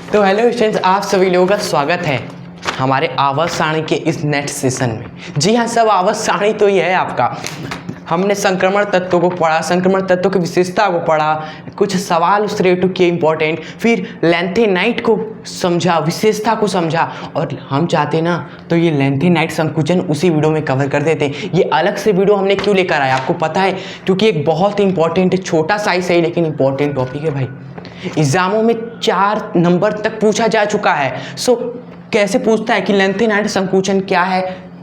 तो hello students, आप सभी लोगों का स्वागत है हमारे आवर्त सारणी के इस नेक्स्ट सेशन में। जी हाँ, सब आवर्त सारणी तो ये है आपका। हमने संक्रमण तत्वों को पढ़ा, संक्रमण तत्वों की विशेषता को पढ़ा, कुछ सवाल उस रिलेटेड किए इंपॉर्टेंट, फिर लैंथेनाइट को समझा, विशेषता को समझा। और हम चाहते ना तो ये लैंथेनाइट संकुचन उसी वीडियो में कवर कर देते। ये अलग से वीडियो हमने क्यों लेकर आया आपको पता है? क्योंकि एक बहुत ही इंपॉर्टेंट, छोटा साइज है लेकिन इंपॉर्टेंट टॉपिक है भाई। एग्जामों में 4 नंबर तक पूछा जा चुका है। सो कैसे पूछता है कि लैंथेनाइट संकुचन क्या है,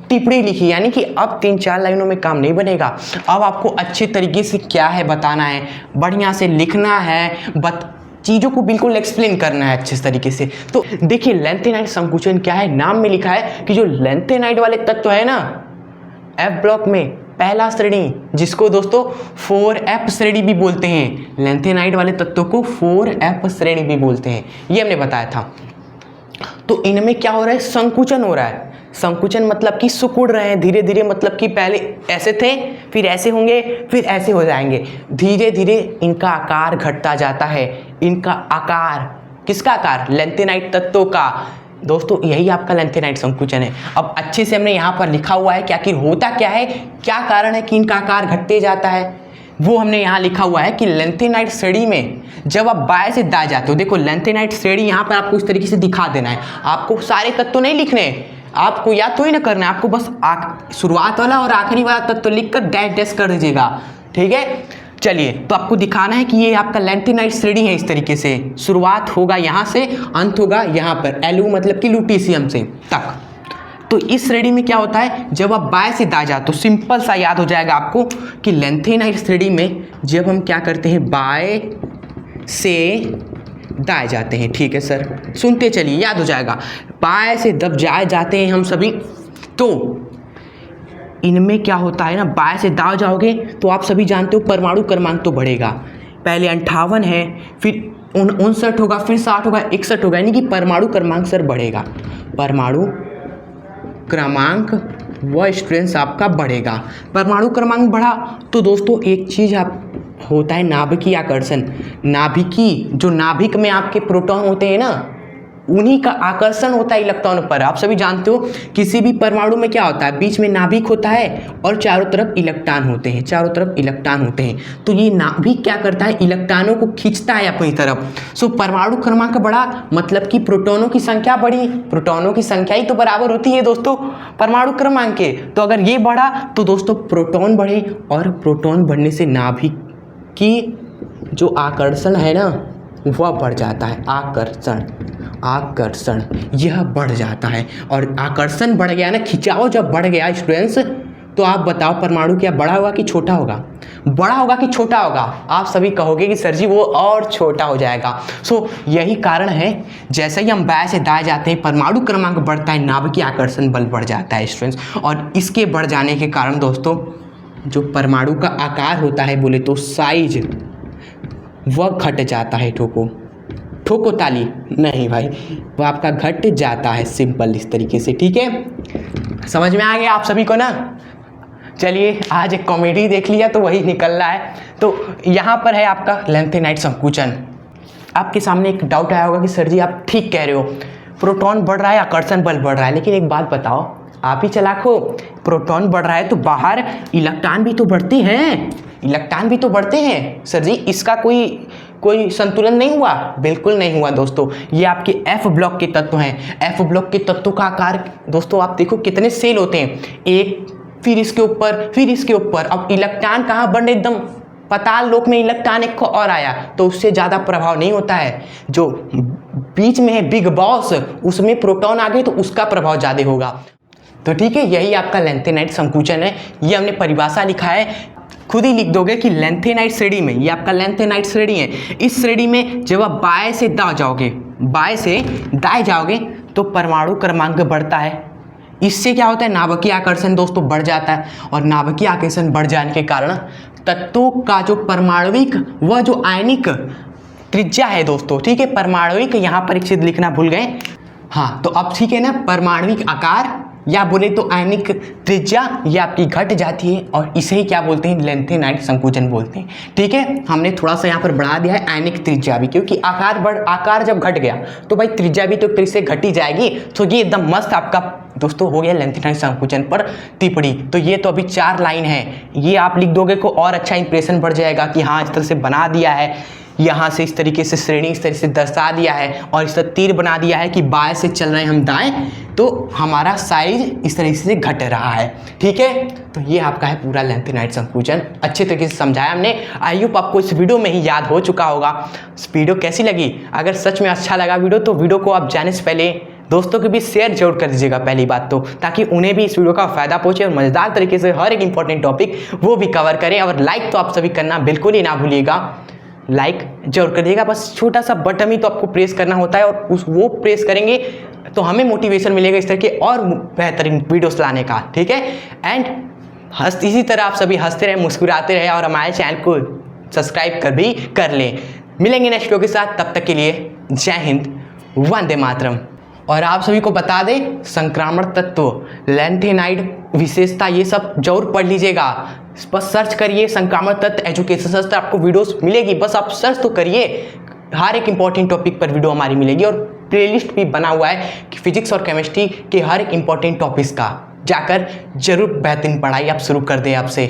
टिप्पणी लिखी, यानी कि अब 3-4 लाइनों में काम नहीं बनेगा। अब आपको अच्छे तरीके से क्या है बताना है, बढ़िया से लिखना है, चीज़ों को बिल्कुल एक्सप्लेन करना है अच्छे तरीके से। तो देखिए लैंथेनाइट संकुचन क्या है। नाम में लिखा है कि जो लैंथेनाइट वाले तत्व है ना, एफ ब्लॉक में पहला श्रेणी, जिसको दोस्तों 4F श्रेणी भी बोलते हैं, लैंथेनाइट वाले तत्वों को 4F श्रेणी भी बोलते हैं, ये हमने बताया था। तो इनमें क्या हो रहा है? संकुचन हो रहा है। संकुचन मतलब कि सिकुड़ रहे हैं धीरे धीरे, मतलब कि पहले ऐसे थे, फिर ऐसे होंगे, फिर ऐसे हो जाएंगे। धीरे धीरे इनका आकार घटता जाता है। इनका आकार, किसका आकार? लैंथेनाइट तत्वों का। दोस्तों यही आपका लैंथेनाइट संकुचन है। अब अच्छे से हमने यहाँ पर लिखा हुआ है कि आखिर होता क्या है, क्या कारण है कि इनका आकार घटते जाता है, वो हमने यहाँ लिखा हुआ है कि लैंथेनाइट श्रेणी में जब आप बाएं से दाएं जाते हो, देखो लैंथेनाइट श्रेणी यहाँ पर आपको इस तरीके से दिखा देना है। आपको सारे तत्व नहीं लिखने हैं, आपको याद तो ही ना करना है, आपको बस शुरुआत वाला और आखिरी वाला तत्व लिखकर डैश डैश कर दीजिएगा, ठीक है। चलिए, तो आपको दिखाना है कि ये आपका लैंथेनाइट श्रेणी है। इस तरीके से शुरुआत होगा यहाँ से, अंत होगा यहाँ पर, एलू मतलब कि लुटीशियम से तक। तो इस श्रेणी में क्या होता है, जब आप बाएं से दाएं जाते हो, सिंपल सा याद हो जाएगा आपको कि लैंथेनाइट श्रेणी में जब हम क्या करते हैं, बाएं से दाएं जाते हैं, ठीक है सर, सुनते चलिए, याद हो जाएगा। बाएं से जब जाते हैं हम सभी, तो इनमें क्या होता है ना, बाएं से दाएं जाओगे तो आप सभी जानते हो परमाणु क्रमांक तो बढ़ेगा। पहले 58 है, फिर 59 होगा, फिर 60 होगा, 61 होगा, यानी कि परमाणु क्रमांक सर बढ़ेगा। परमाणु क्रमांक व स्ट्रेंथ आपका बढ़ेगा। परमाणु क्रमांक बढ़ा तो दोस्तों एक चीज़ आप होता है, नाभिकीय आकर्षण। जो नाभिक में आपके प्रोटॉन होते हैं ना, उन्हीं का आकर्षण होता है इलेक्ट्रॉन पर। आप सभी जानते हो किसी भी परमाणु में क्या होता है, बीच में नाभिक होता है और चारों तरफ इलेक्ट्रॉन होते हैं, चारों तरफ इलेक्ट्रॉन होते हैं। तो ये नाभिक क्या करता है, इलेक्ट्रॉनों को खींचता है अपनी तरफ। सो परमाणु क्रमांक बढ़ा मतलब कि प्रोटॉनों की संख्या बढ़ी। प्रोटॉनों की संख्या ही तो बराबर होती है दोस्तों परमाणु क्रमांक के। तो अगर ये बढ़ा तो दोस्तों प्रोटॉन बढ़े, और प्रोटॉन बढ़ने से नाभिक की जो आकर्षण है ना, वह बढ़ जाता है। आकर्षण यह बढ़ जाता है। और आकर्षण बढ़ गया ना, खिंचाव जब बढ़ गया स्टूडेंट्स, तो आप बताओ परमाणु क्या बड़ा होगा कि छोटा होगा? बड़ा होगा कि छोटा होगा? आप सभी कहोगे कि सर जी वो और छोटा हो जाएगा। सो यही कारण है, जैसे ही हम बाएं से दाएं जाते हैं परमाणु क्रमांक बढ़ता है, नाभिकीय आकर्षण बल बढ़ जाता है स्टूडेंट्स। और इसके बढ़ जाने के कारण दोस्तों जो परमाणु का आकार होता है, बोले तो साइज, वह घट जाता है। ठोको ताली नहीं भाई, वह आपका घट जाता है, सिंपल इस तरीके से, ठीक है। समझ में आ गया आप सभी को ना? चलिए, आज एक कॉमेडी देख लिया तो वही निकल रहा है। तो यहाँ पर है आपका लैंथेनाइट संकुचन। आपके सामने एक डाउट आया होगा कि सर जी आप ठीक कह रहे हो, प्रोटॉन बढ़ रहा है, आकर्षण बल बढ़ रहा है, लेकिन एक बात बताओ, आप ही चालाक हो, प्रोटॉन बढ़ रहा है तो बाहर इलेक्ट्रॉन भी तो बढ़ते हैं, इलेक्ट्रॉन भी तो बढ़ते हैं सर जी, इसका कोई संतुलन नहीं हुआ? बिल्कुल नहीं हुआ दोस्तों। ये आपके एफ ब्लॉक के तत्व हैं। एफ ब्लॉक के तत्वों का आकार दोस्तों आप देखो कितने सेल होते हैं, एक, फिर इसके ऊपर, फिर इसके ऊपर। अब इलेक्ट्रॉन कहाँ बढ़े, एकदम पाताल लोक में इलेक्ट्रॉन एक और आया तो उससे ज़्यादा प्रभाव नहीं होता है। जो बीच में है बिग बॉस, उसमें प्रोटॉन आ गए तो उसका प्रभाव ज़्यादा होगा। तो ठीक है, यही आपका लैंथेनाइट संकुचन है। ये हमने परिभाषा लिखा है, खुद ही लिख दोगे कि लैंथेनाइट श्रेणी में, ये आपका लैंथेनाइट श्रेणी है। इस श्रेणी में जब आप बाएं से दाएं जाओगे, बाएं से दाएं जाओगे तो परमाणु क्रमांक बढ़ता है। इससे क्या होता है, नाभिकीय आकर्षण दोस्तों बढ़ जाता है। और नाभिकीय आकर्षण बढ़ जाने के कारण तत्वों का जो परमाणविक व जो आयनिक त्रिज्या है दोस्तों, ठीक है, परमाणविक, यहाँ पर एक चीज लिखना भूल गए, हाँ, तो अब ठीक है ना, परमाणविक आकार या बोले तो आयनिक त्रिज्या ये आपकी घट जाती है और इसे ही क्या बोलते हैं, लेंथेनाइड संकुचन बोलते हैं। ठीक है, हमने थोड़ा सा यहाँ पर बढ़ा दिया है आयनिक त्रिज्या भी, क्योंकि आकार जब घट गया तो भाई त्रिज्या भी तो एक तरह से घटी जाएगी। तो ये एकदम मस्त आपका दोस्तों हो गया लेंथेनाइड संकुचन पर टिप्पणी। तो ये तो अभी 4 लाइन है, ये आप लिख दोगे को और अच्छा इंप्रेशन बढ़ जाएगा कि हाँ इस तरह से बना दिया है, यहाँ से इस तरीके से श्रेणी इस तरह से दर्शा दिया है और इस तरह तीर बना दिया है कि बाएं से चल रहे हैं हम दाएं, तो हमारा साइज इस तरीके से घट रहा है। ठीक है, तो ये आपका है पूरा लेंथेनाइड संकुचन, अच्छे तरीके से समझाया हमने। आई होप आपको इस वीडियो में ही याद हो चुका होगा। वीडियो कैसी लगी? अगर सच में अच्छा लगा वीडियो तो वीडियो को आप जाने से पहले दोस्तों के बीच शेयर जरूर कर दीजिएगा पहली बात तो, ताकि उन्हें भी इस वीडियो का फायदा पहुंचे और मजेदार तरीके से हर एक इंपॉर्टेंट टॉपिक वो भी कवर करें। और लाइक तो आप सभी करना बिल्कुल ही ना भूलिएगा, लाइक जरूर करिएगा। बस छोटा सा बटन ही तो आपको प्रेस करना होता है और वो प्रेस करेंगे तो हमें मोटिवेशन मिलेगा इस तरह के और बेहतरीन वीडियोस लाने का। ठीक है, एंड इसी तरह आप सभी हंसते रहे, मुस्कुराते रहे और हमारे चैनल को सब्सक्राइब भी कर लें। मिलेंगे नेक्स्ट वीडियो के साथ, तब तक के लिए जय हिंद, वंदे मातरम। और आप सभी को बता दें, संक्रामण तत्व, लेंथेनाइड विशेषता, ये सब जरूर पढ़ लीजिएगा। बस सर्च करिए संक्रामण तत्व एजुकेशन शास्त्र, आपको वीडियोस मिलेगी, बस आप सर्च तो करिए। हर एक इंपॉर्टेंट टॉपिक पर वीडियो हमारी मिलेगी और प्लेलिस्ट भी बना हुआ है कि फिजिक्स और केमिस्ट्री के हर एक इंपॉर्टेंट टॉपिक्स का। जाकर जरूर बेहतरीन पढ़ाई आप शुरू कर दें आपसे।